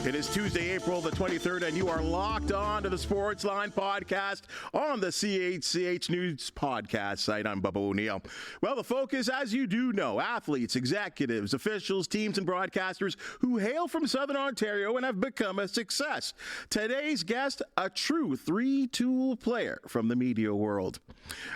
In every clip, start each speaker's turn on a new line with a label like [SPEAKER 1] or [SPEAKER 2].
[SPEAKER 1] It is Tuesday, April the 23rd, and you are locked on to the Sportsline Podcast on the CHCH News Podcast site. I'm Bubba O'Neil. Well, the focus, as you do know, athletes, executives, officials, teams, and broadcasters who hail from Southern Ontario and have become a success. Today's guest, a true three-tool player from the media world.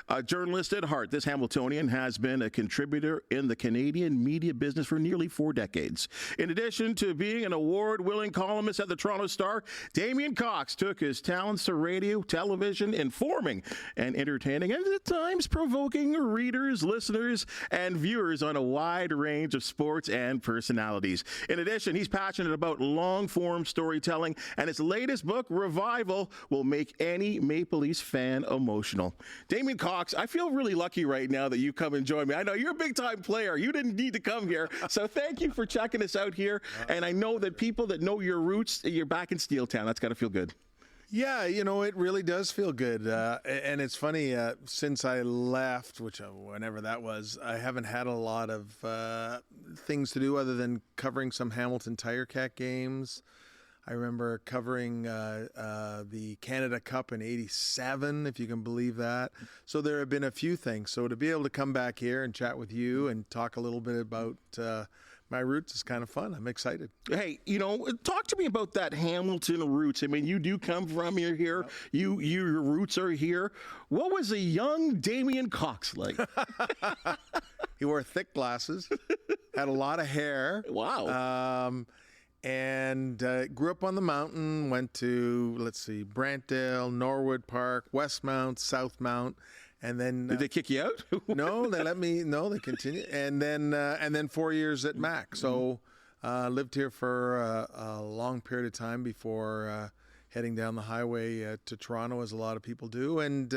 [SPEAKER 1] A journalist at heart, this Hamiltonian has been a contributor in the Canadian media business for nearly 4 decades. In addition to being an award-winning columnist at the Toronto Star, Damien Cox took his talents to radio, television, informing and entertaining, and at times provoking readers, listeners, and viewers on a wide range of sports and personalities. In addition, he's passionate about long-form storytelling, and his latest book, Revival, will make any Maple Leafs fan emotional. Damien Cox, I feel really lucky right now that you come and join me. I know you're a big-time player. You didn't need to come here, so thank you for checking us out here. And I know that people that know your roots, you're back in Steeltown. That's got to feel good.
[SPEAKER 2] Yeah, you know, it really does feel good. And it's funny, since I left, which whenever that was, I haven't had a lot of things to do other than covering some Hamilton Tiger Cat games. I remember covering the Canada Cup in '87, if you can believe that. So there have been a few things. So to be able to come back here and chat with you and talk a little bit about my roots is kind of fun. I'm excited.
[SPEAKER 1] Hey, you know, talk to me about that Hamilton roots. I mean, you do come from here. Yep. Your roots are here. What was a young Damien Cox like?
[SPEAKER 2] He wore thick glasses, had a lot of hair.
[SPEAKER 1] Wow.
[SPEAKER 2] And grew up on the mountain, went to, Brantdale, Norwood Park, Westmount, Southmount. And then
[SPEAKER 1] did they kick you out?
[SPEAKER 2] No, they let me. No, they continued. And then 4 years at Mac. So lived here for a long period of time before heading down the highway to Toronto, as a lot of people do. And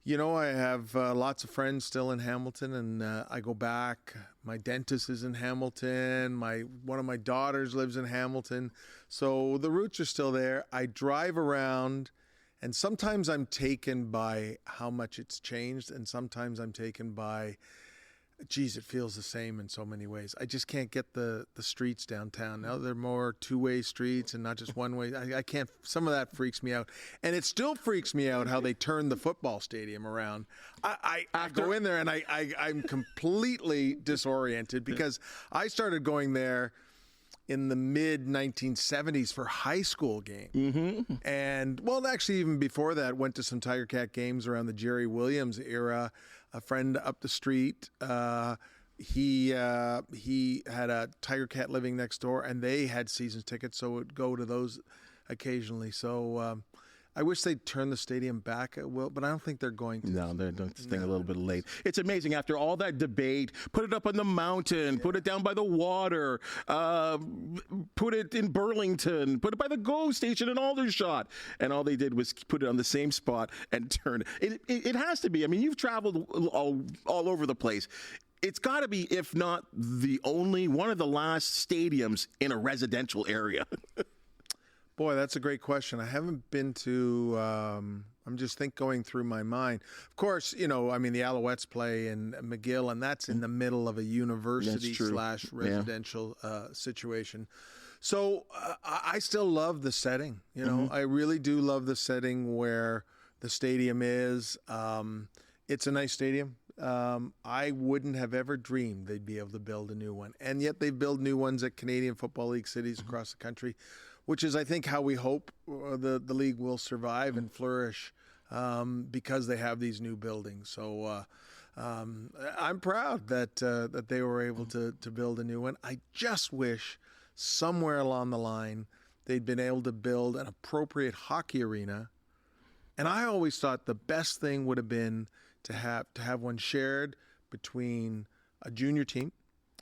[SPEAKER 2] you know, I have lots of friends still in Hamilton, and I go back. My dentist is in Hamilton. One of my daughters lives in Hamilton. So the roots are still there. I drive around. And sometimes I'm taken by how much it's changed, and sometimes I'm taken by, geez, it feels the same in so many ways. I just can't get the streets downtown. Now they're more two-way streets and not just one-way. I can't, some of that freaks me out. And it still freaks me out how they turned the football stadium around. I go in there and I'm completely disoriented because I started going there in the mid-1970s for high school games. Mm-hmm. And, well, actually, even before that, went to some Tiger Cat games around the Jerry Williams era. A friend up the street, he had a Tiger Cat living next door, and they had season tickets, so would go to those occasionally. So I wish they'd turn the stadium back, but I don't think they're going to.
[SPEAKER 1] No, they're staying a little bit late. It's amazing. After all that debate, put it up on the mountain, put it down by the water, put it in Burlington, put it by the GO station in Aldershot, and all they did was put it on the same spot and turn it. It has to be. I mean, you've traveled all over the place. It's got to be, if not the only, one of the last stadiums in a residential area.
[SPEAKER 2] Boy, that's a great question. I haven't been to, I'm just going through my mind. Of course, you know, I mean, the Alouettes play in McGill, and that's in the middle of a university / residential situation. So I still love the setting. You know, I really do love the setting where the stadium is. It's a nice stadium. I wouldn't have ever dreamed they'd be able to build a new one. And yet they build new ones at Canadian Football League cities across the country, which is, I think, how we hope the league will survive and flourish because they have these new buildings. So I'm proud that they were able to build a new one. I just wish somewhere along the line they'd been able to build an appropriate hockey arena. And I always thought the best thing would have been to have one shared between a junior team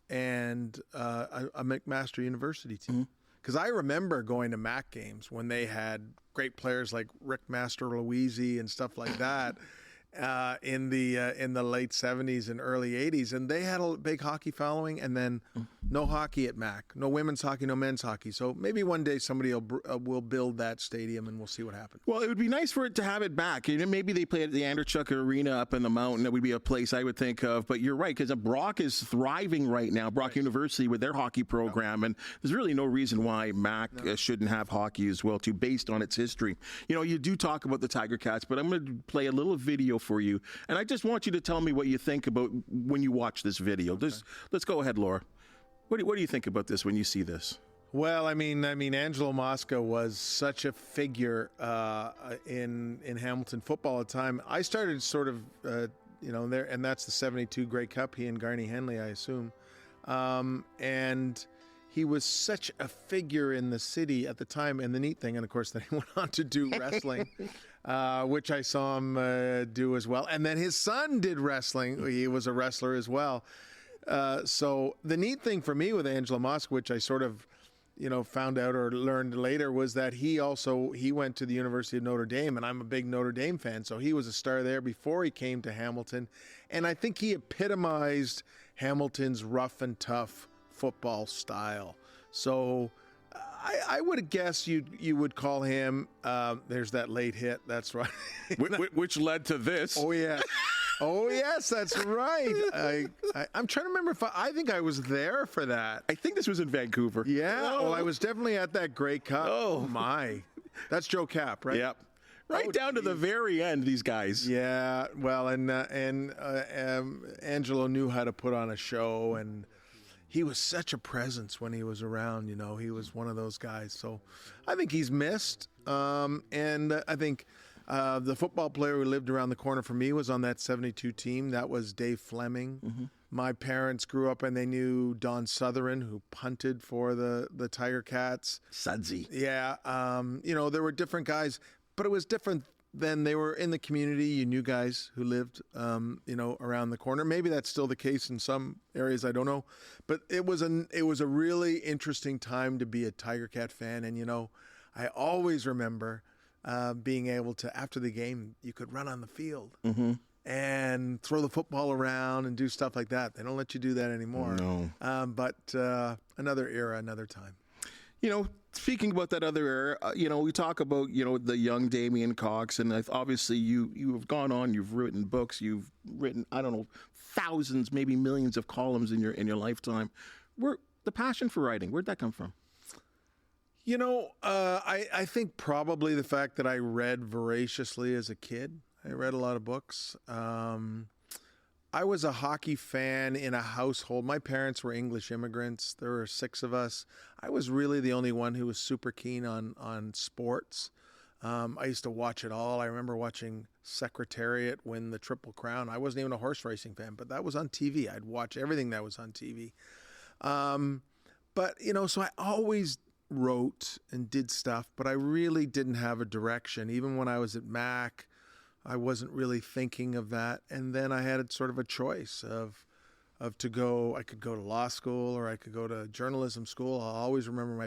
[SPEAKER 2] and a McMaster University team. Because I remember going to MAC games when they had great players like Rick Master Louisi and stuff like that. in the late 70s and early 80s, and they had a big hockey following, and then no hockey at Mac, no women's hockey, no men's hockey. So maybe one day somebody will build that stadium, and we'll see what happens.
[SPEAKER 1] Well, it would be nice for it to have it back. You know, maybe they play at the Anderchuk Arena up in the mountain. That would be a place I would think of. But you're right, because Brock is thriving right now, Brock University, with their hockey program, and there's really no reason why Mac shouldn't have hockey as well, too, based on its history. You know, you do talk about the Tiger Cats, but I'm going to play a little video for you, and I just want you to tell me what you think about when you watch this video. Okay. Let's go ahead, Laura. What do you think about this when you see this?
[SPEAKER 2] Well, I mean, Angelo Mosca was such a figure in Hamilton football at the time. I started sort of, there, and that's the '72 Grey Cup. He and Garney Henley, I assume, and he was such a figure in the city at the time. And the neat thing, and of course, then he went on to do wrestling, which I saw him do as well. And then his son did wrestling. He was a wrestler as well. So the neat thing for me with Angelo Mosca, which I sort of, found out or learned later, was that he went to the University of Notre Dame, and I'm a big Notre Dame fan. So he was a star there before he came to Hamilton. And I think he epitomized Hamilton's rough and tough football style. So I would guess you would call him, there's that late hit, that's right.
[SPEAKER 1] Which led to this.
[SPEAKER 2] Oh, yeah. Oh, yes, that's right. I'm trying to remember if I think I was there for that.
[SPEAKER 1] I think this was in Vancouver.
[SPEAKER 2] Yeah, well, I was definitely at that Grey Cup. Oh, my. That's Joe Cap, right?
[SPEAKER 1] Yep. Right down to the very end, these guys.
[SPEAKER 2] Yeah, well, and Angelo knew how to put on a show, and he was such a presence when he was around. He was one of those guys. So I think he's missed, and I think the football player who lived around the corner from me was on that '72 team. That was Dave Fleming. Mm-hmm. My parents grew up and they knew Don Sutherland, who punted for the Tiger Cats.
[SPEAKER 1] Sudsy.
[SPEAKER 2] Yeah. There were different guys, but it was different then. They were in the community. You knew guys who lived, around the corner. Maybe that's still the case in some areas. I don't know. But it was a really interesting time to be a Tiger Cat fan. And, I always remember being able to, after the game, you could run on the field. Mm-hmm. And throw the football around and do stuff like that. They don't let you do that anymore.
[SPEAKER 1] No.
[SPEAKER 2] But another era, another time.
[SPEAKER 1] Speaking about that other era, we talk about, the young Damien Cox, and obviously you have gone on, you've written books, you've written, I don't know, thousands, maybe millions of columns in your lifetime. The passion for writing, where'd that come from?
[SPEAKER 2] I think probably the fact that I read voraciously as a kid. I read a lot of books. I was a hockey fan in a household. My parents were English immigrants. There were 6 of us. I was really the only one who was super keen on sports. I used to watch it all. I remember watching Secretariat win the Triple Crown. I wasn't even a horse racing fan, but that was on TV. I'd watch everything that was on TV. So I always wrote and did stuff, but I really didn't have a direction. Even when I was at Mac, I wasn't really thinking of that. And then I had sort of a choice of to go. I could go to law school or I could go to journalism school. I'll always remember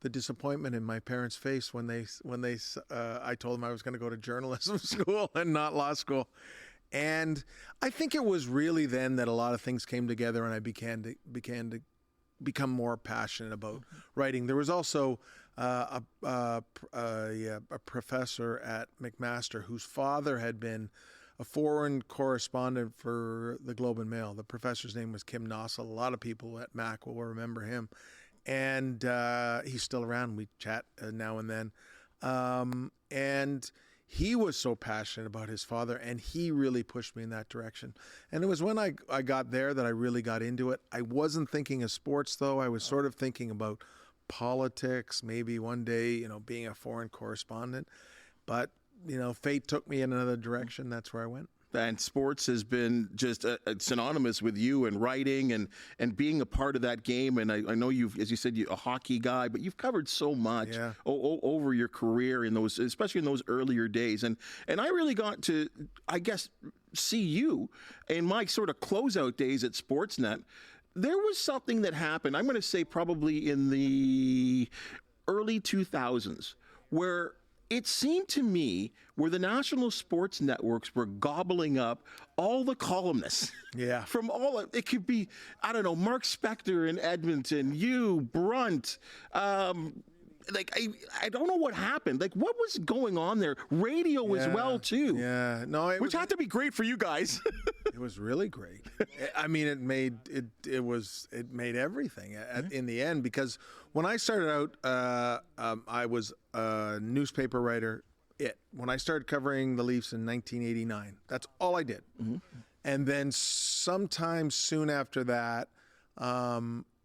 [SPEAKER 2] the disappointment in my parents' face when I told them I was going to go to journalism school and not law school. And I think it was really then that a lot of things came together and I began to become more passionate about writing. There was also a professor at McMaster whose father had been a foreign correspondent for the Globe and Mail. The professor's name was Kim Nossel. A lot of people at Mac will remember him. And he's still around. We chat now and then. And he was so passionate about his father, and he really pushed me in that direction. And it was when I got there that I really got into it. I wasn't thinking of sports, though. I was sort of thinking about politics, maybe one day, being a foreign correspondent. But, fate took me in another direction. That's where I went.
[SPEAKER 1] And sports has been just synonymous with you and writing and being a part of that game. And I know you've, as you said, you're a hockey guy, but you've covered so much over your career especially in those earlier days. And I really got to, I guess, see you in my sort of closeout days at Sportsnet. There was something that happened, I'm going to say probably in the early 2000s, where it seemed to me where the national sports networks were gobbling up all the columnists.
[SPEAKER 2] Yeah.
[SPEAKER 1] From all, it could be, I don't know, Mark Spector in Edmonton, you, Brunt, like, I don't know what happened. Like, what was going on there? Radio as well, too.
[SPEAKER 2] Yeah. No,
[SPEAKER 1] which had to be great for you guys.
[SPEAKER 2] It was really great. I mean, it made everything in the end, because when I started out, I was a newspaper writer. When I started covering the Leafs in 1989, that's all I did. Mm-hmm. And then sometime soon after that,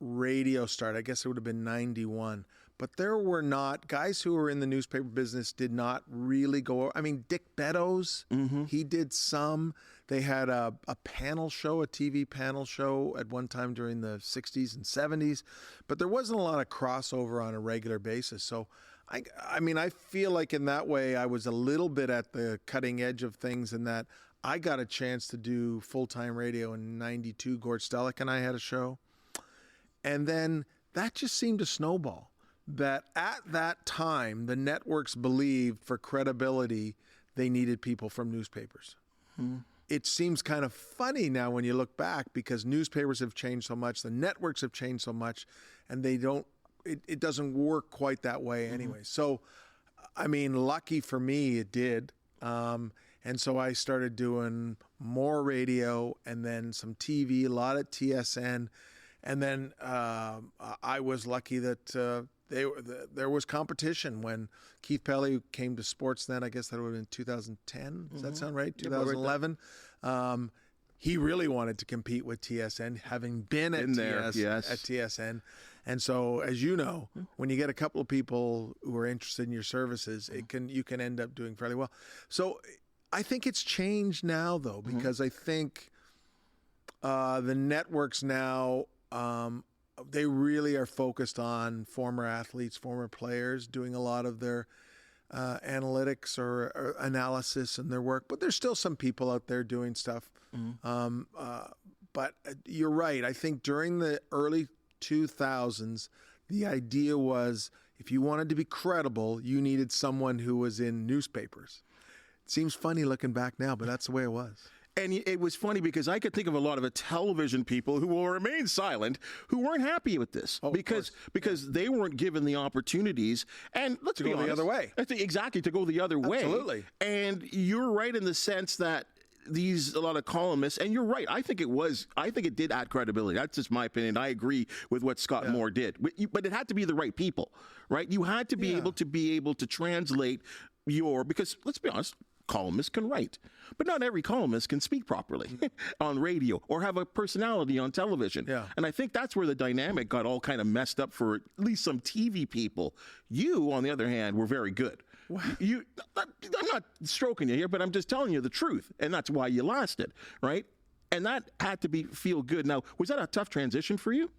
[SPEAKER 2] radio started. I guess it would have been 91. But there were not guys who were in the newspaper business did not really go. I mean, Dick Beddoes, he did some. They had a panel show, a TV panel show at one time during the 60s and 70s, but there wasn't a lot of crossover on a regular basis. So, I mean, I feel like in that way I was a little bit at the cutting edge of things, in that I got a chance to do full-time radio in 92. Gord Stellick and I had a show. And then that just seemed to snowball. That at that time, the networks believed for credibility, they needed people from newspapers. It seems kind of funny now when you look back, because newspapers have changed so much, the networks have changed so much, and it doesn't work quite that way anyway. So, I mean, lucky for me, it did. And so I started doing more radio and then some TV, a lot at TSN. And then I was lucky that there was competition when Keith Pelly came to Sportsnet. I guess that would have been 2010. Does that sound right? 2011. He really wanted to compete with TSN, having been at TSN. And so, as you know, when you get a couple of people who are interested in your services, you can end up doing fairly well. So I think it's changed now, though, because I think the networks now, they really are focused on former athletes, former players, doing a lot of their analytics or analysis in their work. But there's still some people out there doing stuff. But you're right. I think during the early 2000s, the idea was if you wanted to be credible, you needed someone who was in newspapers. It seems funny looking back now, but that's the way it was.
[SPEAKER 1] And it was funny because I could think of a lot of television people who will remain silent who weren't happy with this because they weren't given the opportunities. And let's be honest,
[SPEAKER 2] the other way.
[SPEAKER 1] Exactly, to go the other way.
[SPEAKER 2] Absolutely.
[SPEAKER 1] And you're right in the sense that a lot of columnists, and you're right. I think it did add credibility. That's just my opinion. I agree with what Scott Moore did, but it had to be the right people, right? You had to be able to translate because let's be honest, columnists can write, but not every columnist can speak properly on radio or have a personality on television. Yeah. And I think that's where the dynamic got all kind of messed up for at least some TV people. You, on the other hand, were very good. I'm not stroking you here, but I'm just telling you the truth, and that's why you lasted, right? And that had to feel good. Now, was that a tough transition for you?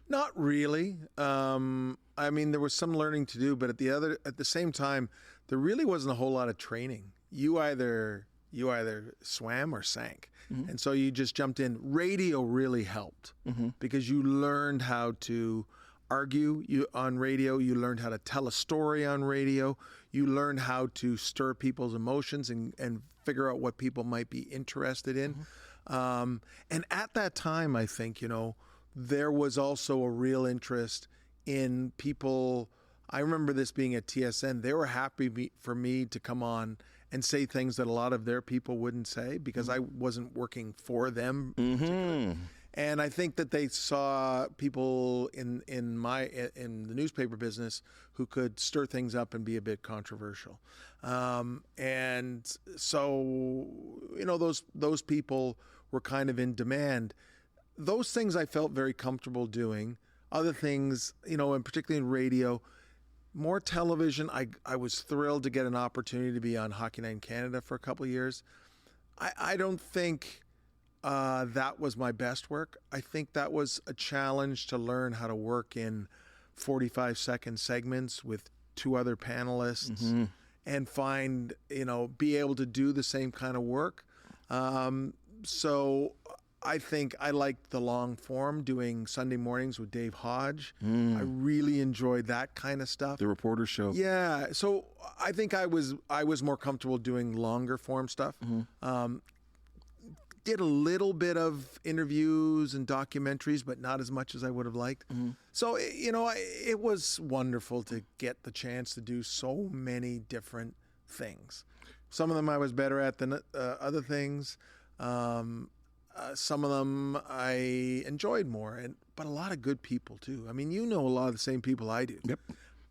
[SPEAKER 2] Not really. I mean, there was some learning to do, but at the same time, there really wasn't a whole lot of training. You either swam or sank. And so you just jumped in. Radio really helped because you learned how to argue on radio. You learned how to tell a story on radio. You learned how to stir people's emotions and figure out what people might be interested in. And at that time, I think, there was also a real interest in people. I remember this being at TSN. They were happy for me to come on and say things that a lot of their people wouldn't say because I wasn't working for them. And I think that they saw people in the newspaper business who could stir things up and be a bit controversial. And so, those people were kind of in demand. Those things I felt very comfortable doing. Other things, and particularly in radio, more television. I was thrilled to get an opportunity to be on Hockey Night in Canada for a couple of years. I don't think that was my best work. I think that was a challenge to learn how to work in 45-second segments with two other panelists and find, be able to do the same kind of work. So I think I liked the long form, doing Sunday mornings with Dave Hodge. I really enjoyed that kind of stuff.
[SPEAKER 1] The reporter show.
[SPEAKER 2] Yeah, so I think I was more comfortable doing longer form stuff. Did a little bit of interviews and documentaries, but not as much as I would have liked. So, it was wonderful to get the chance to do so many different things. Some of them I was better at than other things. Some of them I enjoyed more, but a lot of good people too. I mean, a lot of the same people I do.
[SPEAKER 1] Yep.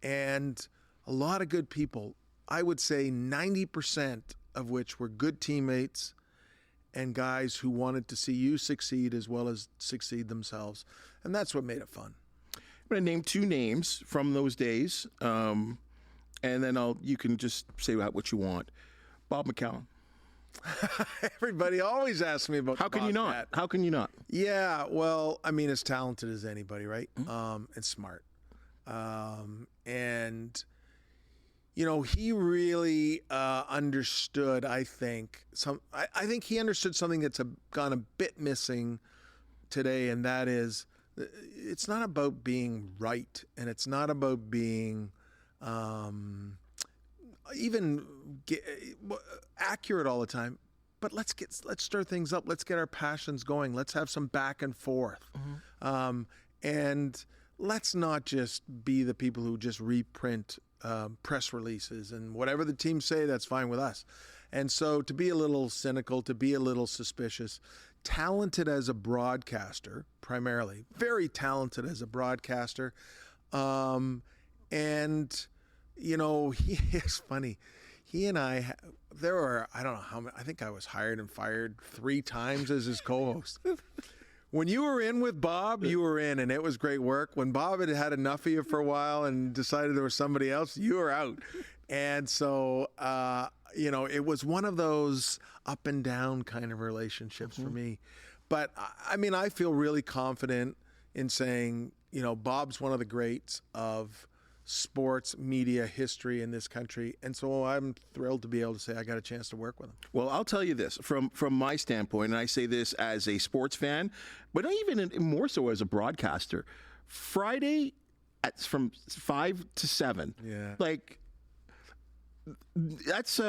[SPEAKER 2] And a lot of good people. I would say 90% of which were good teammates and guys who wanted to see you succeed as well as succeed themselves. And that's what made it fun.
[SPEAKER 1] I'm going to name 2 names from those days, and then you can just say what you want. Bob McCallum.
[SPEAKER 2] Everybody always asks me about
[SPEAKER 1] How can you not? How can you not?
[SPEAKER 2] Yeah, well, I mean, as talented as anybody, right? And smart. And he really understood, I think, I think he understood something that's gone a bit missing today, and that is, it's not about being right, and it's not about being even accurate all the time. But let's stir things up. Let's get our passions going. Let's have some back and forth. And let's not just be the people who just reprint press releases and whatever the team say, that's fine with us. And so to be a little cynical, to be a little suspicious, talented as a broadcaster, primarily, very talented as a broadcaster. And, he is funny. He and I, there were, I don't know how many, I think I was hired and fired 3 times as his co-host. When you were in with Bob, you were in, and it was great work. When Bob had enough of you for a while and decided there was somebody else, you were out. And so, it was one of those up and down kind of relationships for me. But, I mean, I feel really confident in saying, Bob's one of the greats of sports media history in this country, and so I'm thrilled to be able to say I got a chance to work with him.
[SPEAKER 1] Well, I'll tell you this from my standpoint, and I say this as a sports fan, but even more so as a broadcaster. Friday from 5 to 7.
[SPEAKER 2] Yeah.
[SPEAKER 1] Like that's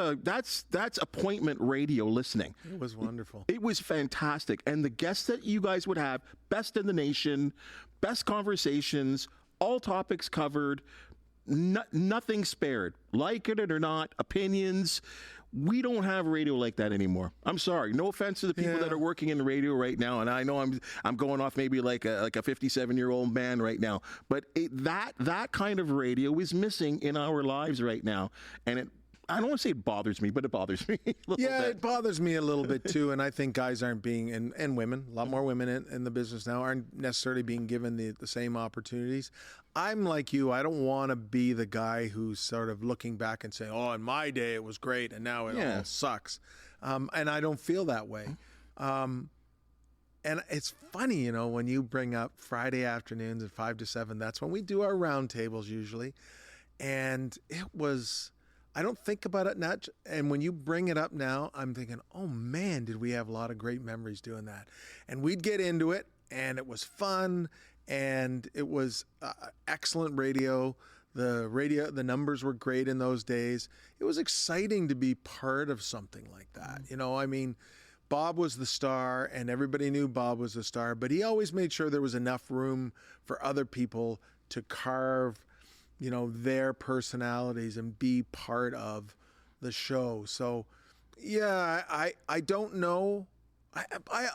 [SPEAKER 1] appointment radio listening.
[SPEAKER 2] It was wonderful.
[SPEAKER 1] It was fantastic, and the guests that you guys would have, best in the nation, best conversations, all topics covered, nothing spared. Like it or not, opinions. We don't have radio like that anymore. I'm sorry. No offense to the people that are working in the radio right now, and I know I'm going off maybe like a 57-year-old man right now, but that kind of radio is missing in our lives right now, and I don't want to say it bothers me, but it bothers me a little bit.
[SPEAKER 2] It bothers me a little bit too, and I think guys aren't being, and women, a lot more women in the business now, aren't necessarily being given the same opportunities. I'm like you. I don't want to be the guy who's sort of looking back and saying, oh, in my day it was great, and now it all sucks. And I don't feel that way. And it's funny, when you bring up Friday afternoons at 5 to 7, that's when we do our roundtables usually. And it was... I don't think about it not, and when you bring it up now, I'm thinking, oh man, did we have a lot of great memories doing that. And we'd get into it, and it was fun, and it was excellent radio. The numbers were great in those days. It was exciting to be part of something like that. I mean, Bob was the star, and everybody knew Bob was the star, but he always made sure there was enough room for other people to carve their personalities and be part of the show. So, I don't know.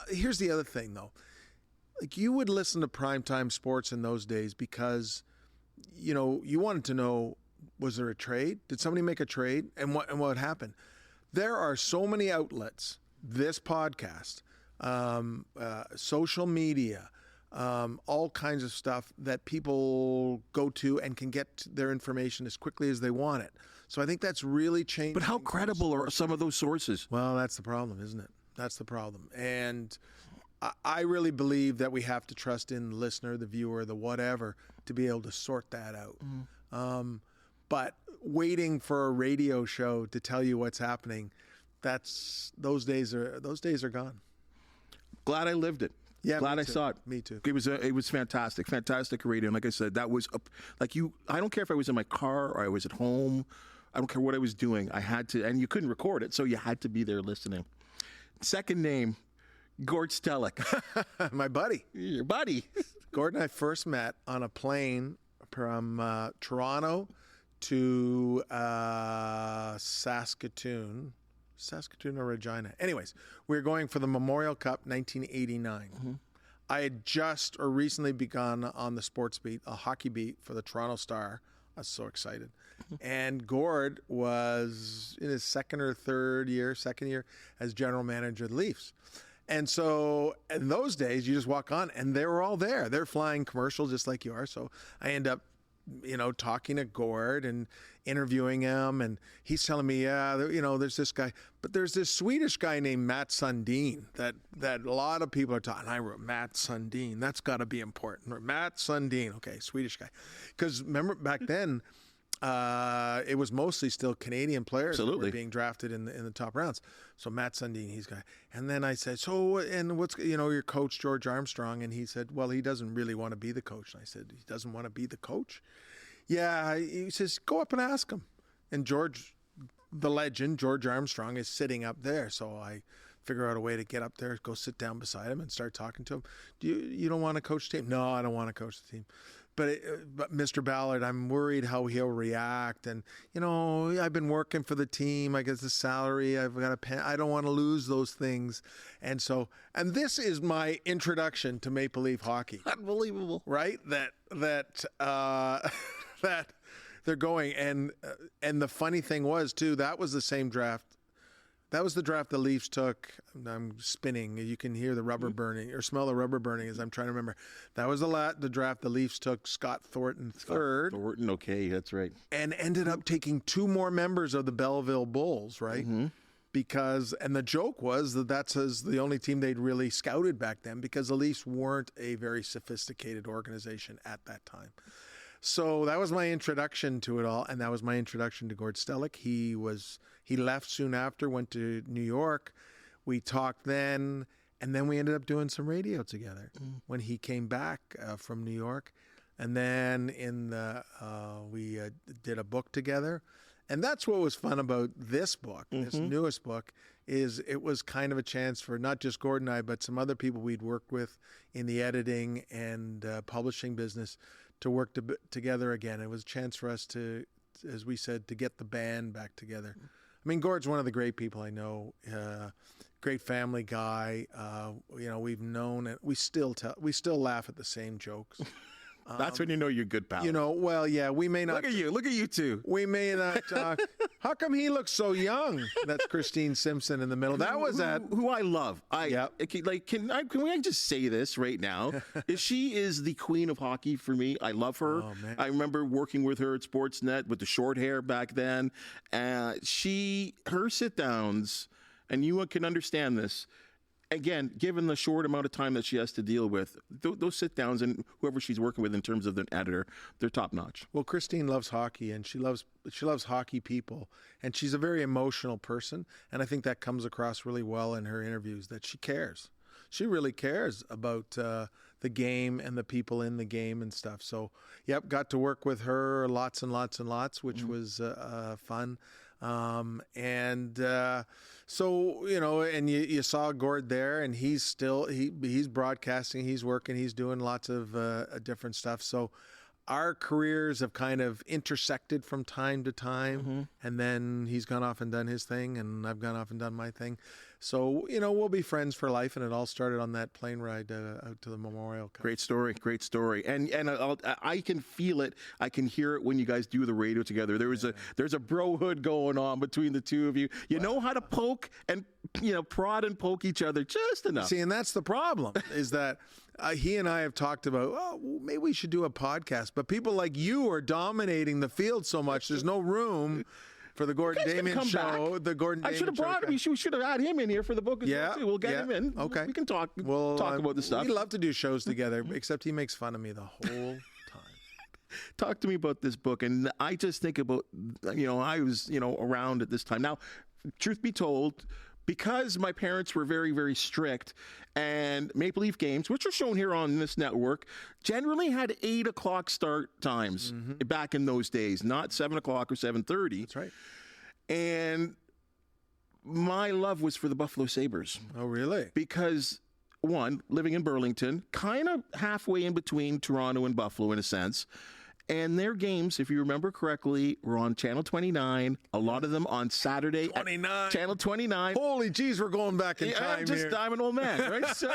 [SPEAKER 2] Here's the other thing, though. Like, you would listen to primetime sports in those days because, you wanted to know, was there a trade? Did somebody make a trade? And what happened? There are so many outlets, this podcast, social media, all kinds of stuff that people go to and can get their information as quickly as they want it. So I think that's really changed.
[SPEAKER 1] But how credible are some of those sources?
[SPEAKER 2] Well, that's the problem, isn't it? That's the problem. And I really believe that we have to trust in the listener, the viewer, the whatever, to be able to sort that out. But waiting for a radio show to tell you what's happening, those days are gone.
[SPEAKER 1] glad I lived it.
[SPEAKER 2] Yeah,
[SPEAKER 1] glad I saw it.
[SPEAKER 2] Me too.
[SPEAKER 1] It was fantastic radio. And like I said, that was I don't care if I was in my car or I was at home. I don't care what I was doing. I had to, and you couldn't record it, so you had to be there listening. Second name, Gord Stellick.
[SPEAKER 2] My buddy.
[SPEAKER 1] Your buddy.
[SPEAKER 2] Gord and I first met on a plane from Toronto to Saskatoon or Regina. Anyways, we were going for the Memorial Cup 1989. Mm-hmm. I had just or recently begun on the sports beat, a hockey beat for the Toronto Star. I was so excited. And Gord was in his second year as general manager of the Leafs. And so in those days, you just walk on and they were all there. They're flying commercial just like you are. So I end up, talking to Gord and interviewing him. And he's telling me, there's this guy. But there's this Swedish guy named Matt Sundin that a lot of people are talking. And I wrote, Matt Sundin. That's got to be important. Matt Sundin. Okay, Swedish guy. Because remember back then, it was mostly still Canadian players that were being drafted in the top rounds. So Matt Sundin, he's guy. And then I said, what's your coach George Armstrong? And he said, well, he doesn't really want to be the coach. And I said, he doesn't want to be the coach? Yeah, he says, go up and ask him. And George, the legend, George Armstrong, is sitting up there. So I figure out a way to get up there, go sit down beside him and start talking to him. You don't want to coach the team? No, I don't want to coach the team. But Mr. Ballard, I'm worried how he'll react. And, I've been working for the team. I get the salary. I've got a pen. I don't want to lose those things. And this is my introduction to Maple Leaf hockey.
[SPEAKER 1] Unbelievable.
[SPEAKER 2] Right? That they're going. And the funny thing was, too, that was the same draft. That was the draft the Leafs took. I'm spinning. You can hear the rubber burning or smell the rubber burning as I'm trying to remember. That was the draft the Leafs took Scott Thornton third.
[SPEAKER 1] Thornton, okay, that's right.
[SPEAKER 2] And ended up taking two more members of the Belleville Bulls, right? Mm-hmm. And the joke was that's the only team they'd really scouted back then because the Leafs weren't a very sophisticated organization at that time. So that was my introduction to it all, and that was my introduction to Gord Stellick. He left soon after, went to New York. We talked then, and then we ended up doing some radio together when he came back from New York. And then we did a book together. And that's what was fun about this book, this newest book, is it was kind of a chance for not just Gord and I, but some other people we'd worked with in the editing and publishing business to work together again. It was a chance for us to, as we said, to get the band back together. I mean, Gord's one of the great people I know, great family guy. We've known it. We still laugh at the same jokes.
[SPEAKER 1] That's when you know you're good pals.
[SPEAKER 2] We may not.
[SPEAKER 1] Look at you two.
[SPEAKER 2] We may not talk. How come he looks so young? That's Christine Simpson in the middle. That was
[SPEAKER 1] who I love. Can we just say this right now? She is the queen of hockey for me. I love her. Oh, man. I remember working with her at Sportsnet with the short hair back then. Her sit downs, and you can understand this. Again, given the short amount of time that she has to deal with, those sit-downs and whoever she's working with in terms of the editor, they're top-notch.
[SPEAKER 2] Well, Christine loves hockey, and she loves hockey people, and she's a very emotional person, and I think that comes across really well in her interviews, that she cares. She really cares about the game and the people in the game and stuff. So, got to work with her lots and lots and lots, which was fun. And you saw Gord there, and he's broadcasting, he's working, he's doing lots of different stuff. So our careers have kind of intersected from time to time, and then he's gone off and done his thing, and I've gone off and done my thing. So, we'll be friends for life, and it all started on that plane ride out to the Memorial Cup.
[SPEAKER 1] Great story. And I can feel it. I can hear it when you guys do the radio together. There's a brohood going on between the two of you. You know how to poke and, prod and poke each other just enough.
[SPEAKER 2] See, and that's the problem, is that he and I have talked about, maybe we should do a podcast. But people like you are dominating the field so much, there's no room for the Gord Damien show. The Gord Damien show. I should have brought him. We should have had him in here for the book as well, too. We'll get him in.
[SPEAKER 1] Okay. We can talk
[SPEAKER 2] talk
[SPEAKER 1] about this stuff.
[SPEAKER 2] We love to do shows together, except he makes fun of me the whole time.
[SPEAKER 1] Talk to me about this book. And I just think about, I was, around at this time. Now, truth be told, because my parents were very, very strict, and Maple Leaf games, which are shown here on this network, generally had 8 o'clock start times back in those days, not 7 o'clock or 7:30.
[SPEAKER 2] That's right.
[SPEAKER 1] And my love was for the Buffalo Sabres.
[SPEAKER 2] Oh, really?
[SPEAKER 1] Because, one, living in Burlington, kind of halfway in between Toronto and Buffalo in a sense. And their games, if you remember correctly, were on Channel 29. A lot of them on Saturday.
[SPEAKER 2] 29.
[SPEAKER 1] Channel 29.
[SPEAKER 2] Holy jeez, we're going back in time here.
[SPEAKER 1] I'm an old man, right? So,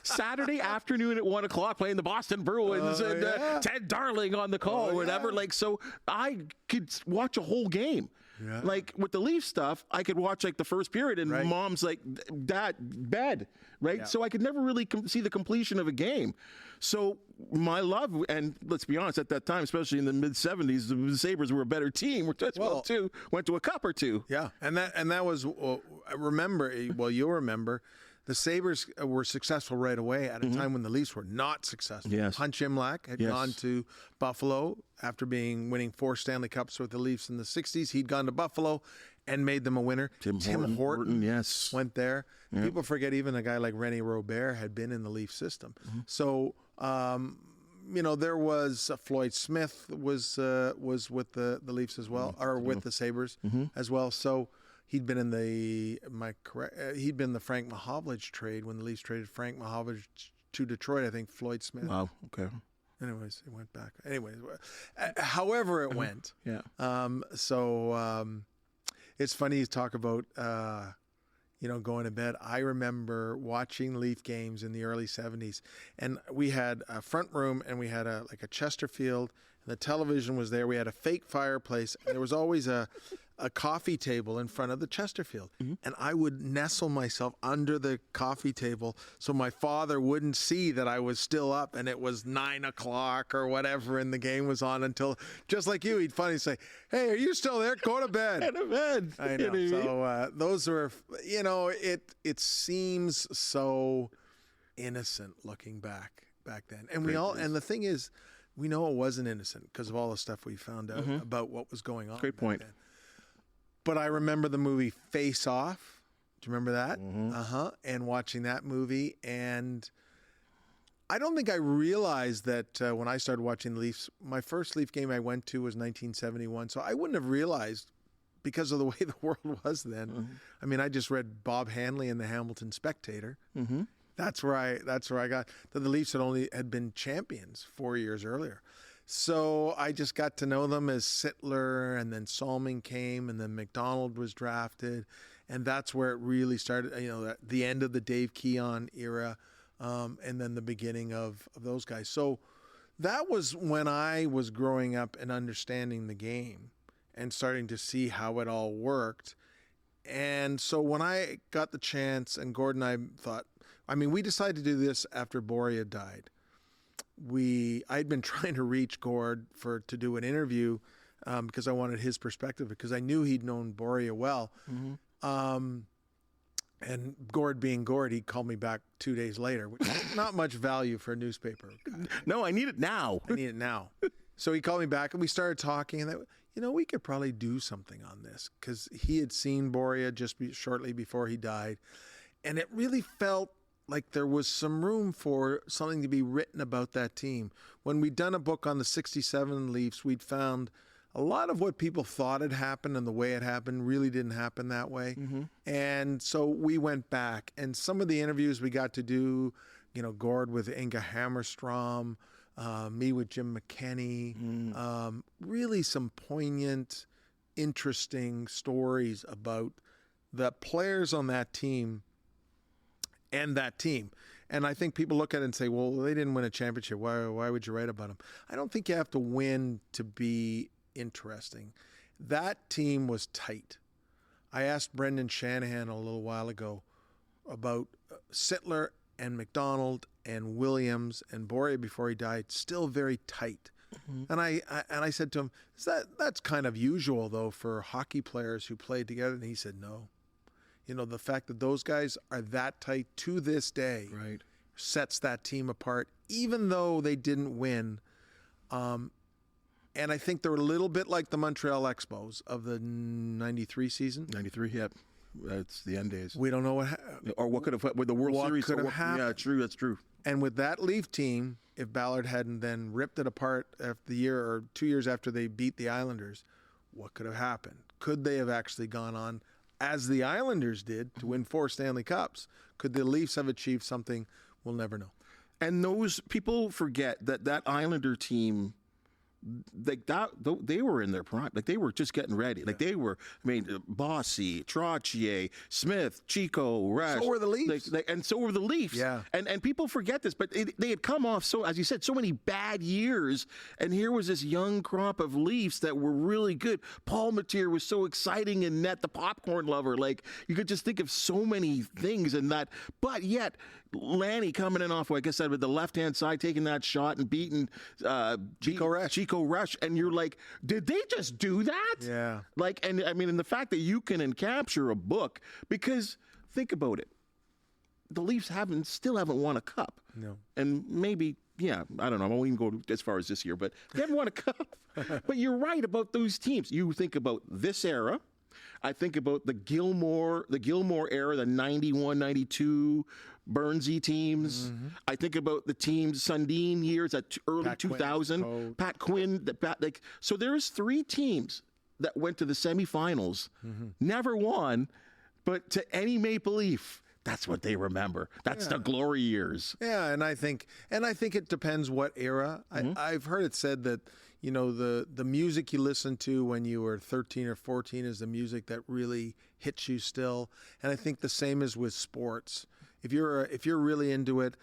[SPEAKER 1] Saturday afternoon at 1 o'clock, playing the Boston Bruins and Ted Darling on the call or whatever. Like, so I could watch a whole game. Yeah. Like with the Leaf stuff, I could watch like the first period and mom's like, Dad, bed, right? Yeah. So I could never really see the completion of a game. So my love, and let's be honest, at that time, especially in the mid 70s, the Sabres were a better team. Went to a cup or two.
[SPEAKER 2] Yeah, and that was you'll remember. The Sabres were successful right away at a time when the Leafs were not successful.
[SPEAKER 1] Yes.
[SPEAKER 2] Hunch Imlach had gone to Buffalo after winning 4 Stanley Cups with the Leafs in the 60s. He'd gone to Buffalo and made them a winner. Tim Horton went there. Yep. People forget even a guy like René Robert had been in the Leaf system. So, there was Floyd Smith was with the Leafs as well, or with the Sabres as well. So he'd been in the Frank Mahovlich trade when the Leafs traded Frank Mahovlich to Detroit. I think Floyd Smith.
[SPEAKER 1] Wow. Okay.
[SPEAKER 2] Anyways, it went back. Anyways, however it went.
[SPEAKER 1] Yeah.
[SPEAKER 2] It's funny you talk about going to bed. I remember watching Leaf games in the early 70s, and we had a front room, and we had a Chesterfield, and the television was there. We had a fake fireplace, and there was always a coffee table in front of the Chesterfield. And I would nestle myself under the coffee table so my father wouldn't see that I was still up and it was 9 o'clock or whatever and the game was on until, just like you, he'd finally say, "Hey, are you still there? Go to bed."
[SPEAKER 1] Go to bed.
[SPEAKER 2] I know. So those were, it seems so innocent looking back then. And and the thing is, we know it wasn't innocent because of all the stuff we found out about what was going on.
[SPEAKER 1] Great point.
[SPEAKER 2] Then. But I remember the movie Face Off. Do you remember that? And watching that movie. And I don't think I realized that when I started watching the Leafs, my first Leaf game I went to was 1971. So I wouldn't have realized because of the way the world was then. I mean, I just read Bob Hanley in the Hamilton Spectator. That's where I got that the Leafs had been champions 4 years earlier. So I just got to know them as Sittler, and then Salming came, and then McDonald was drafted, and that's where it really started. The end of the Dave Keon era, and then the beginning of those guys. So that was when I was growing up and understanding the game and starting to see how it all worked. And so when I got the chance, and Gord and I thought, we decided to do this after Boria died. I'd been trying to reach Gord to do an interview because I wanted his perspective, because I knew he'd known Boria well. And Gord being Gord, he called me back 2 days later, which is not much value for a newspaper guy.
[SPEAKER 1] No, I need it now.
[SPEAKER 2] So he called me back and we started talking, and we could probably do something on this, because he had seen Boria shortly before he died. And it really felt like there was some room for something to be written about that team. When we'd done a book on the 67 Leafs, we'd found a lot of what people thought had happened and the way it happened really didn't happen that way. And so we went back, and some of the interviews we got to do, Gord with Inga Hammerstrom, me with Jim McKenney, really some poignant, interesting stories about the players on that team and that team. And I think people look at it and say, well, they didn't win a championship. Why would you write about them? I don't think you have to win to be interesting. That team was tight. I asked Brendan Shanahan a little while ago about Sittler and McDonald and Williams and Boria before he died, still very tight. And I said to him, that's kind of usual, though, for hockey players who played together. And he said, no. The fact that those guys are that tight to this day sets that team apart, even though they didn't win. And I think they're a little bit like the Montreal Expos of the 93 season.
[SPEAKER 1] 93, yep. It's the end days.
[SPEAKER 2] We don't know
[SPEAKER 1] or what could have with the World Series
[SPEAKER 2] could have happened.
[SPEAKER 1] Yeah, true. That's true.
[SPEAKER 2] And with that Leaf team, if Ballard hadn't then ripped it apart after the year or 2 years after they beat the Islanders, what could have happened? Could they have actually gone on, as the Islanders did, to win 4 Stanley Cups? Could the Leafs have achieved something? We'll never know.
[SPEAKER 1] And those people forget that Islander team, like that, they were in their prime. Like they were just getting ready. Like they were. I mean, Bossy, Trottier, Smith, Chico, Rush.
[SPEAKER 2] So were the Leafs,
[SPEAKER 1] and so were the Leafs.
[SPEAKER 2] Yeah.
[SPEAKER 1] And people forget this, but they had come off as you said, so many bad years, and here was this young crop of Leafs that were really good. Paul Matier was so exciting in net, the popcorn lover. Like you could just think of so many things in that, but yet. Lanny coming in off, like I said, with the left-hand side, taking that shot and beating Chico Rush. And you're like, did they just do that?
[SPEAKER 2] Yeah.
[SPEAKER 1] Like, and I mean, and the fact that you can capture a book, because think about it. The Leafs still haven't won a cup.
[SPEAKER 2] No.
[SPEAKER 1] And maybe, yeah, I don't know. I won't even go as far as this year, but they haven't won a cup. But you're right about those teams. You think about this era. I think about the Gilmore era, the 91, 92 Burnsy teams. Mm-hmm. I think about the teams Sundin years at early
[SPEAKER 2] Pat
[SPEAKER 1] 2000.
[SPEAKER 2] Quinn,
[SPEAKER 1] Pat Quinn. So there's 3 teams that went to the semifinals, never won, but to any Maple Leaf, that's what they remember. That's the glory years.
[SPEAKER 2] Yeah, and I think it depends what era. I've heard it said that, you know, the music you listen to when you were 13 or 14 is the music that really hits you still. And I think the same is with sports. If you're really into it,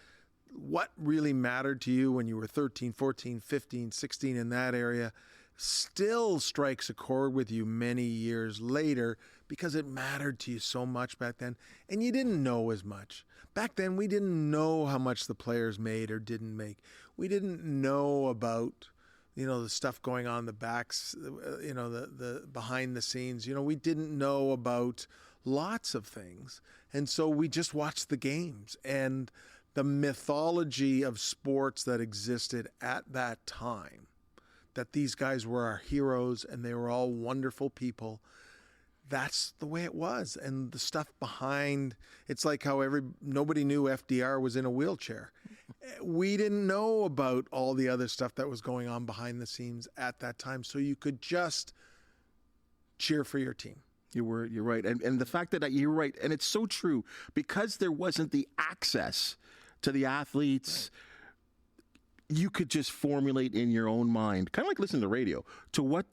[SPEAKER 2] what really mattered to you when you were 13, 14, 15, 16 in that area still strikes a chord with you many years later because it mattered to you so much back then. And you didn't know as much. Back then, we didn't know how much the players made or didn't make. We didn't know about, you know, the stuff going on in the backs, you know, the behind the scenes. You know, we didn't know about lots of things. And so we just watched the games and the mythology of sports that existed at that time, that these guys were our heroes and they were all wonderful people. That's the way it was. And the stuff behind, it's like how nobody knew FDR was in a wheelchair. We didn't know about all the other stuff that was going on behind the scenes at that time. So you could just cheer for your team.
[SPEAKER 1] You're right. And the fact that you're right, and it's so true, because there wasn't the access to the athletes, you could just formulate in your own mind, kind of like listening to radio, to what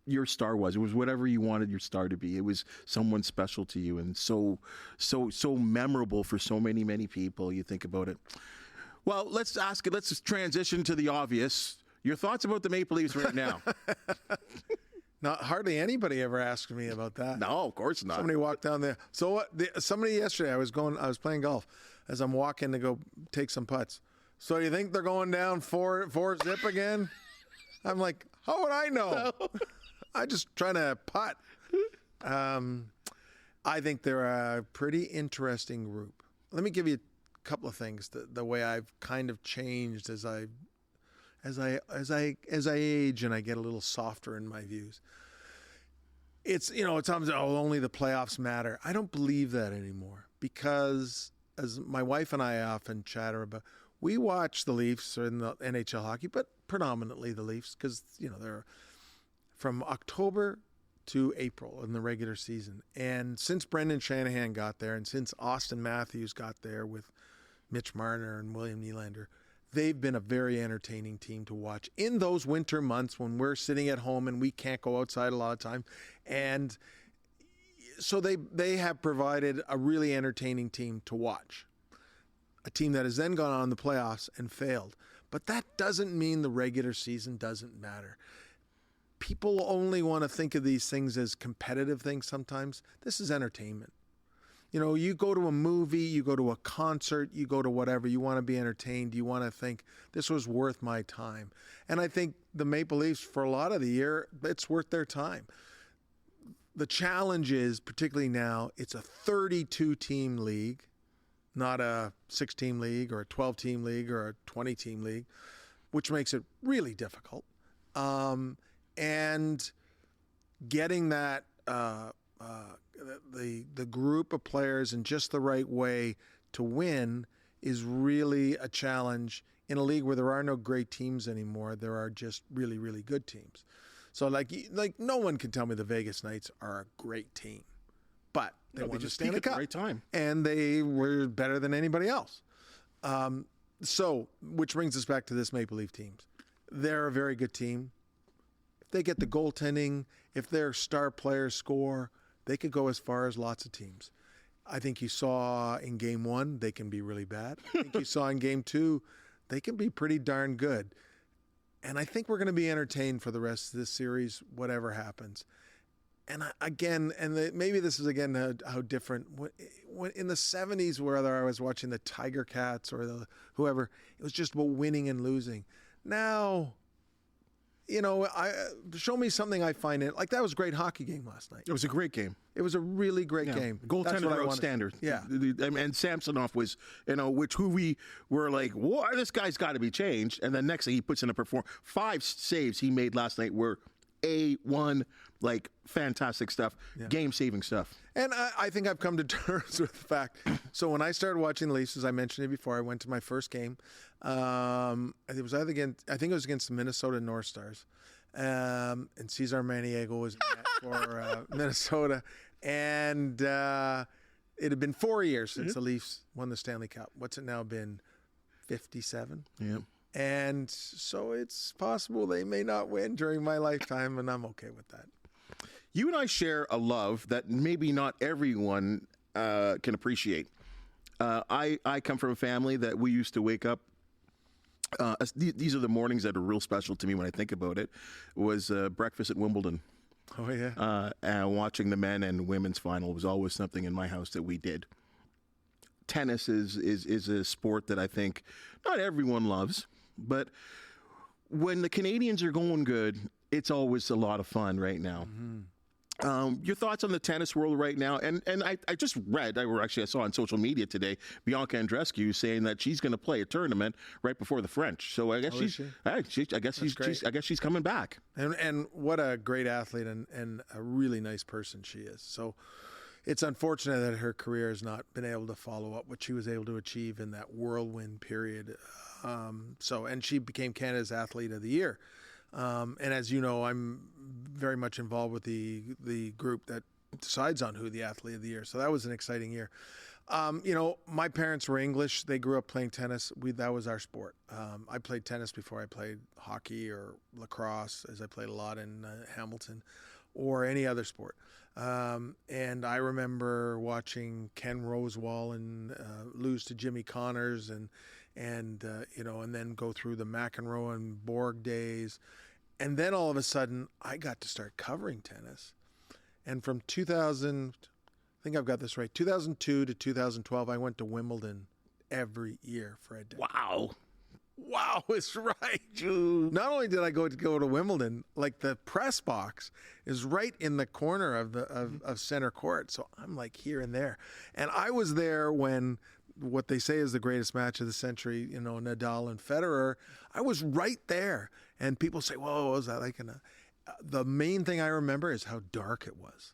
[SPEAKER 1] your star was. It was whatever you wanted your star to be. It was someone special to you and so memorable for so many, many people. You think about it. Well, let's just transition to the obvious. Your thoughts about the Maple Leafs right now?
[SPEAKER 2] Not hardly anybody ever asked me about that.
[SPEAKER 1] No, of course not.
[SPEAKER 2] Somebody walked down there. So what? Somebody yesterday, I was playing golf as I'm walking to go take some putts. So you think they're going down 4-zip again? I'm like, how would I know? No. I'm just trying to putt. I think they're a pretty interesting group. Let me give you a couple of things. The way I've kind of changed as I age and I get a little softer in my views. It's, you know, it's only the playoffs matter. I don't believe that anymore because, as my wife and I often chatter about, we watch the Leafs in the NHL hockey, but predominantly the Leafs because, you know, they're from October to April in the regular season. And since Brendan Shanahan got there and since Austin Matthews got there with Mitch Marner and William Nylander, they've been a very entertaining team to watch in those winter months when we're sitting at home and we can't go outside a lot of time. And so they have provided a really entertaining team to watch. A team that has then gone on the playoffs and failed. But that doesn't mean the regular season doesn't matter. People only want to think of these things as competitive things sometimes. This is entertainment. You know, you go to a movie, you go to a concert, you go to whatever, you want to be entertained, you want to think, this was worth my time. And I think the Maple Leafs, for a lot of the year, it's worth their time. The challenge is, particularly now, it's a 32-team league, not a 6-team league or a 12-team league or a 20-team league, which makes it really difficult. And getting that the group of players in just the right way to win is really a challenge in a league where there are no great teams anymore. There are just really, really good teams. So like no one can tell me the Vegas Knights are a great team, but they won the Stanley Cup
[SPEAKER 1] at the right time,
[SPEAKER 2] and they were better than anybody else. So, which brings us back to this Maple Leaf teams. They're a very good team. If they get the goaltending, if their star players score, they could go as far as lots of teams. I think you saw in Game 1, they can be really bad. I think you saw in Game 2, they can be pretty darn good. And I think we're going to be entertained for the rest of this series, whatever happens. And maybe this is again how different. When in the 70s, whether I was watching the Tiger Cats or whoever, it was just about winning and losing. Now, show me something I find it like that was a great hockey game last night.
[SPEAKER 1] It was a great game.
[SPEAKER 2] It was a really great game.
[SPEAKER 1] Goaltender wrote standard.
[SPEAKER 2] Yeah.
[SPEAKER 1] And Samsonov was, who we were like, what? This guy's got to be changed. And then next thing he puts in a performance. 5 saves he made last night were A1, like fantastic stuff, game-saving stuff. And
[SPEAKER 2] I think I've come to terms with the fact. So when I started watching the Leafs, as I mentioned it before, I went to my first game. It was I think it was against the Minnesota North Stars. And Cesar Maniego was for Minnesota. And it had been 4 years since the Leafs won the Stanley Cup. What's it now been? 57?
[SPEAKER 1] Yeah.
[SPEAKER 2] And so it's possible they may not win during my lifetime, and I'm okay with that.
[SPEAKER 1] You and I share a love that maybe not everyone can appreciate. I come from a family that we used to wake up. These are the mornings that are real special to me when I think about it, was breakfast at Wimbledon.
[SPEAKER 2] Oh, yeah.
[SPEAKER 1] And watching the men and women's final was always something in my house that we did. Tennis is a sport that I think not everyone loves, but when the Canadians are going good, it's always a lot of fun right now. Mm-hmm. Your thoughts on the tennis world right now? And I just read, I saw on social media today, Bianca Andreescu saying that she's going to play a tournament right before the French. So I guess I guess she's coming back.
[SPEAKER 2] And what a great athlete and a really nice person she is. So it's unfortunate that her career has not been able to follow up what she was able to achieve in that whirlwind period. And she became Canada's Athlete of the Year. And as you know, I'm very much involved with the group that decides on who the Athlete of the Year. So that was an exciting year. My parents were English. They grew up playing tennis. That was our sport. I played tennis before I played hockey or lacrosse, as I played a lot in Hamilton, or any other sport. And I remember watching Ken Rosewall and lose to Jimmy Connors and then go through the McEnroe and Borg days. And then all of a sudden, I got to start covering tennis. And from 2000, I think I've got this right, 2002 to 2012, I went to Wimbledon every year for a day. Wow, it's right. Not only did I go to Wimbledon, like the press box is right in the corner of center court. So I'm like here and there. And I was there when what they say is the greatest match of the century, Nadal and Federer. I was right there. And people say, whoa, what was that like? The main thing I remember is how dark it was.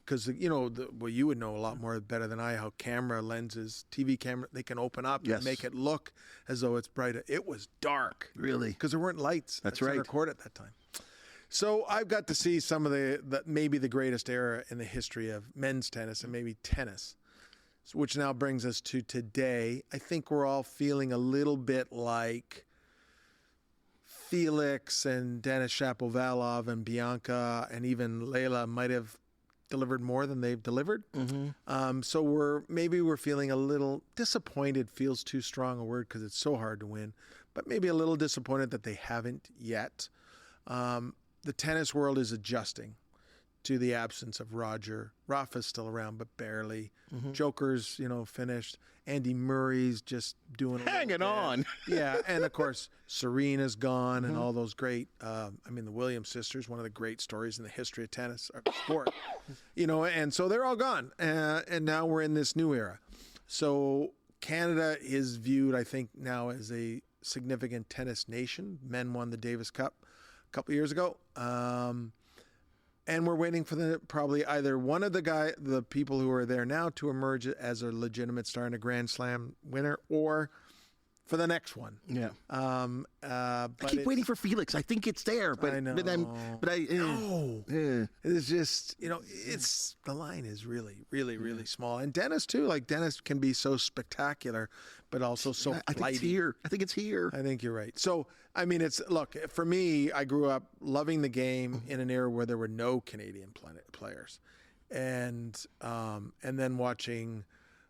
[SPEAKER 2] Because, you would know a lot more better than I how camera lenses, TV camera, they can open up and make it look as though it's brighter. It was dark.
[SPEAKER 1] Really?
[SPEAKER 2] Because there weren't lights.
[SPEAKER 1] That's right.
[SPEAKER 2] Center court at that time. So I've got to see some of the maybe the greatest era in the history of men's tennis and maybe tennis, which now brings us to today. I think we're all feeling a little bit like Felix and Denis Shapovalov and Bianca and even Layla might have delivered more than they've delivered. So we're feeling a little disappointed. Feels too strong a word because it's so hard to win, but maybe a little disappointed that they haven't yet. The tennis world is adjusting to the absence of Roger. Rafa's still around, but barely. Joker's, finished. Andy Murray's just doing
[SPEAKER 1] hanging on.
[SPEAKER 2] Yeah, and of course Serena's gone, and all those great. The Williams sisters, one of the great stories in the history of tennis sport. And so they're all gone, and now we're in this new era. So Canada is viewed, I think, now as a significant tennis nation. Men won the Davis Cup a couple years ago. And we're waiting for probably either one of the people who are there now to emerge as a legitimate star and a Grand Slam winner, or for the next one.
[SPEAKER 1] Yeah.
[SPEAKER 2] But
[SPEAKER 1] I keep waiting for Felix. I think it's there, but
[SPEAKER 2] I know. It's just, it's the line is really, really, really small. And Dennis too. Like Dennis can be so spectacular, but also so
[SPEAKER 1] I think it's here. I think it's here.
[SPEAKER 2] I think you're right. So I mean, look, for me, I grew up loving the game in an era where there were no Canadian players, and then watching.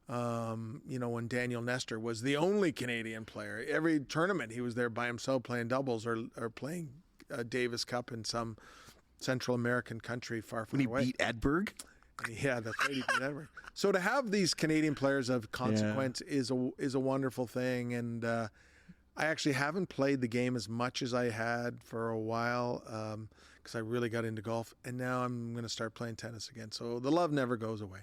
[SPEAKER 2] When Daniel Nestor was the only Canadian player. Every tournament he was there by himself playing doubles or playing Davis Cup in some Central American country far away.
[SPEAKER 1] When he beat Edberg?
[SPEAKER 2] Yeah, that's right. He beat Edberg. So to have these Canadian players of consequence is a wonderful thing. And I actually haven't played the game as much as I had for a while because I really got into golf. And now I'm going to start playing tennis again. So the love never goes away.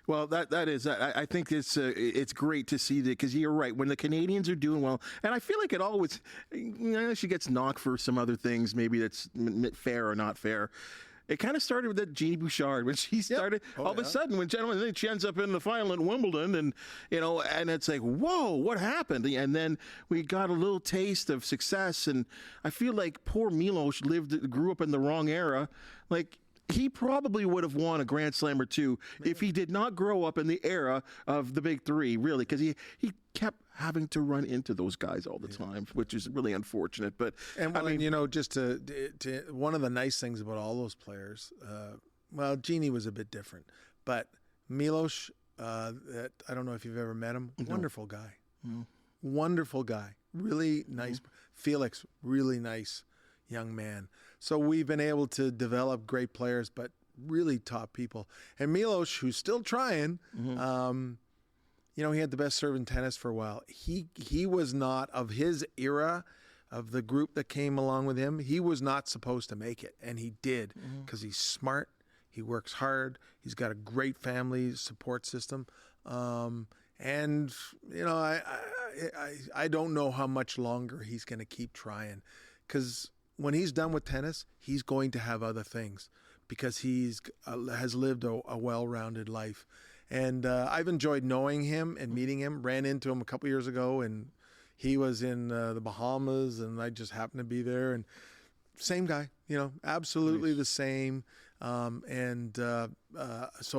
[SPEAKER 1] Well, that is, I think it's great to see that, because you're right. When the Canadians are doing well, and I feel like it always, she gets knocked for some other things, maybe that's fair or not fair. It kind of started with that Jeannie Bouchard when she started. All of a sudden, when she ends up in the final at Wimbledon, and and it's like, whoa, what happened? And then we got a little taste of success, and I feel like poor Milos grew up in the wrong era, like. He probably would have won a Grand Slam or two if he did not grow up in the era of the big three, really, because he kept having to run into those guys all the time, which is really unfortunate. But
[SPEAKER 2] just to one of the nice things about all those players, Jeannie was a bit different, but Milos, I don't know if you've ever met him, wonderful guy, wonderful guy, really nice. Felix, really nice young man. So we've been able to develop great players, but really top people. And Milos, who's still trying, he had the best serve in tennis for a while. He was not, of his era, of the group that came along with him, he was not supposed to make it. And he did, because he's smart, he works hard, he's got a great family support system. I don't know how much longer he's going to keep trying, because when he's done with tennis, he's going to have other things, because he's has lived a well-rounded life. And I've enjoyed knowing him and meeting him. Ran into him a couple years ago, and he was in the Bahamas, and I just happened to be there. And same guy, absolutely the same. So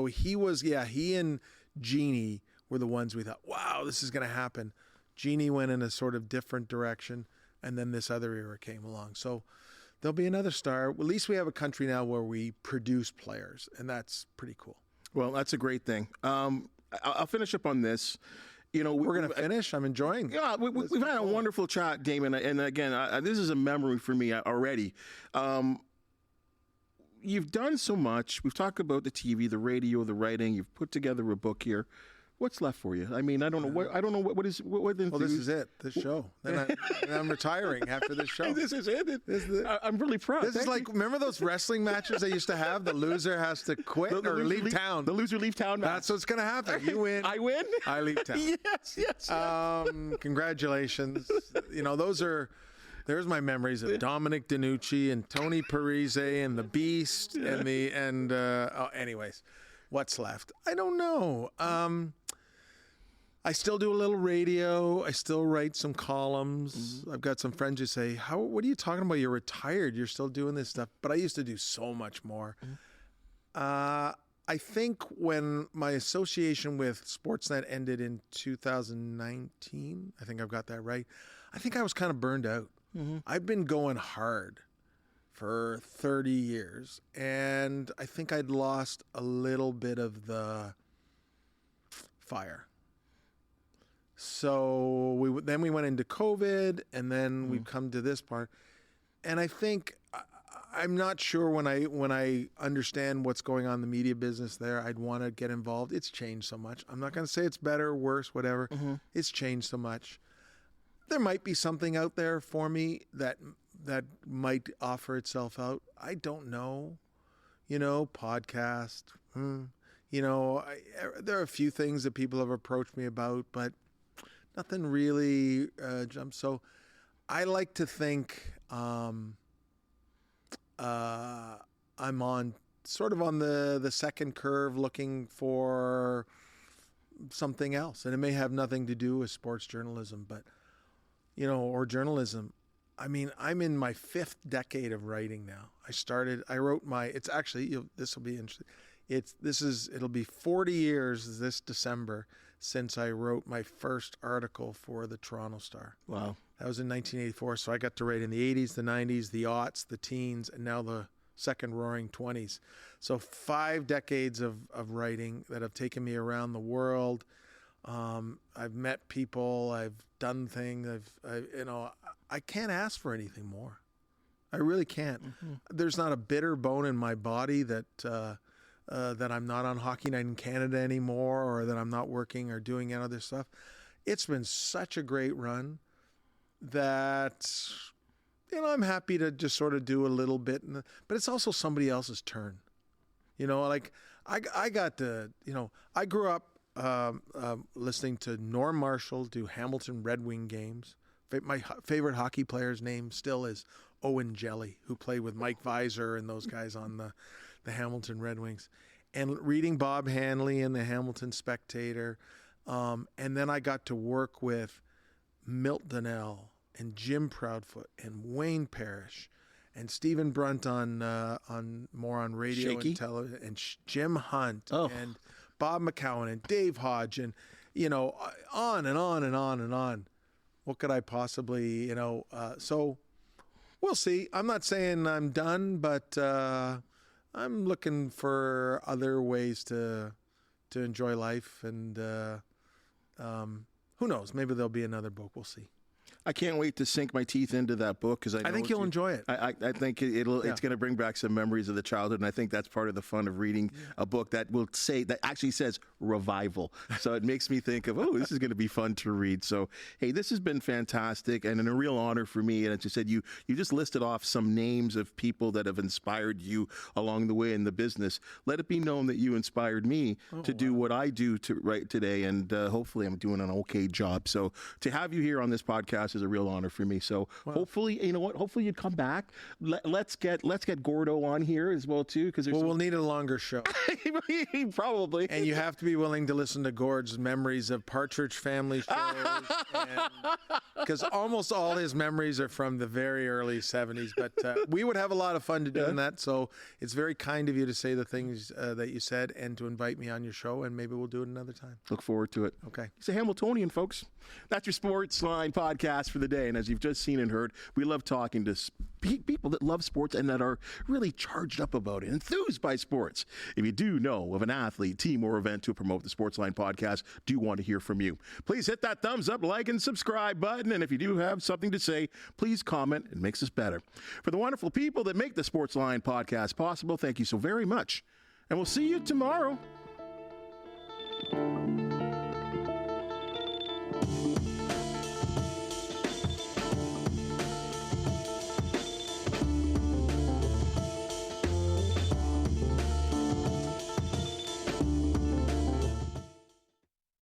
[SPEAKER 2] he and Jeannie were the ones we thought, wow, this is going to happen. Jeannie went in a sort of different direction. And then this other era came along. So there'll be another star. At least we have a country now where we produce players, and that's pretty cool. Well,
[SPEAKER 1] that's a great thing. I'll finish up on this.
[SPEAKER 2] We're going to finish. I'm enjoying.
[SPEAKER 1] Yeah, we've had a wonderful chat, Damon. And again, this is a memory for me already. You've done so much. We've talked about the TV, the radio, the writing. You've put together a book here. What's left for you? I mean, I don't know what is. Well,
[SPEAKER 2] this is it. This show. Then I'm retiring after this show.
[SPEAKER 1] This is it. I'm really proud.
[SPEAKER 2] This is like, remember those wrestling matches they used to have? The loser has to quit or leave town.
[SPEAKER 1] The loser leave town.
[SPEAKER 2] That's what's going to happen. You win.
[SPEAKER 1] I win.
[SPEAKER 2] I leave town.
[SPEAKER 1] Yes.
[SPEAKER 2] Congratulations. There's my memories of Dominic DiNucci and Tony Parise and the Beast anyways, what's left? I don't know. I still do a little radio. I still write some columns. I've got some friends who say, what are you talking about? You're retired. You're still doing this stuff. But I used to do so much more. I think when my association with Sportsnet ended in 2019, I think I've got that right, I think I was kind of burned out. I've been going hard for 30 years, and I think I'd lost a little bit of the fire. So we went into COVID, and then we've come to this part. And I think I'm not sure when I understand what's going on in the media business there, I'd want to get involved. It's changed so much. I'm not going to say it's better, worse, whatever. It's changed so much. There might be something out there for me that might offer itself out. I don't know. Podcast. There are a few things that people have approached me about, but nothing really jumps. So I like to think I'm on sort of on the second curve looking for something else. And it may have nothing to do with sports journalism, but, or journalism. I mean, I'm in my 5th decade of writing now. I wrote it's actually, this will be interesting. It'll be 40 years this December since I wrote my first article for the Toronto Star.
[SPEAKER 1] Wow.
[SPEAKER 2] That was in 1984. So I got to write in the 80s, the 90s, the aughts, the teens, and now the second roaring 20s. So 5 decades of writing that have taken me around the world. I've met people, I've done things, I can't ask for anything more. I really can't. Mm-hmm. There's not a bitter bone in my body that I'm not on Hockey Night in Canada anymore, or that I'm not working or doing other stuff. It's been such a great run that, I'm happy to just sort of do a little bit, but it's also somebody else's turn. Like I got to, I grew up listening to Norm Marshall do Hamilton Red Wing games. My favorite hockey player's name still is Owen Jelly, who played with Mike Visor and those guys on the Hamilton Red Wings. And reading Bob Hanley in the Hamilton Spectator. And then I got to work with Milt Donnell and Jim Proudfoot and Wayne Parrish and Stephen Brunt on radio
[SPEAKER 1] Shaky.
[SPEAKER 2] and television, and Jim Hunt and Bob McCowan and Dave Hodge, and on and on and on and on. What could I possibly, so we'll see. I'm not saying I'm done, but I'm looking for other ways to enjoy life, and who knows? Maybe there'll be another book. We'll see.
[SPEAKER 1] I can't wait to sink my teeth into that book, because I
[SPEAKER 2] think you'll enjoy it.
[SPEAKER 1] I think it's going to bring back some memories of the childhood, and I think that's part of the fun of reading a book that actually says revival. So it makes me think of, this is going to be fun to read. So, hey, this has been fantastic and a real honor for me. And as you said, you just listed off some names of people that have inspired you along the way in the business. Let it be known that you inspired me to do what I do right today, and hopefully I'm doing an okay job. So to have you here on this podcast is a real honor for me. So hopefully, hopefully you'd come back. Let's get Gordo on here as well too, because
[SPEAKER 2] we'll need a longer show.
[SPEAKER 1] Probably.
[SPEAKER 2] And you have to be willing to listen to Gord's memories of Partridge Family shows, because almost all his memories are from the very early 70s. But we would have a lot of fun to doing that. So it's very kind of you to say the things that you said and to invite me on your show, and maybe we'll do it another time.
[SPEAKER 1] Look forward to it.
[SPEAKER 2] Okay.
[SPEAKER 1] He's a Hamiltonian, folks. That's your Sportsline podcast for the day. And as you've just seen and heard, we love talking to people that love sports and that are really charged up about it, enthused by sports. If you do know of an athlete, team, or event to promote the Sportsline podcast, do want to hear from you. Please hit that thumbs up, like, and subscribe button. And if you do have something to say, please comment. It makes us better. For the wonderful people that make the Sportsline podcast possible, thank you so very much. And we'll see you tomorrow.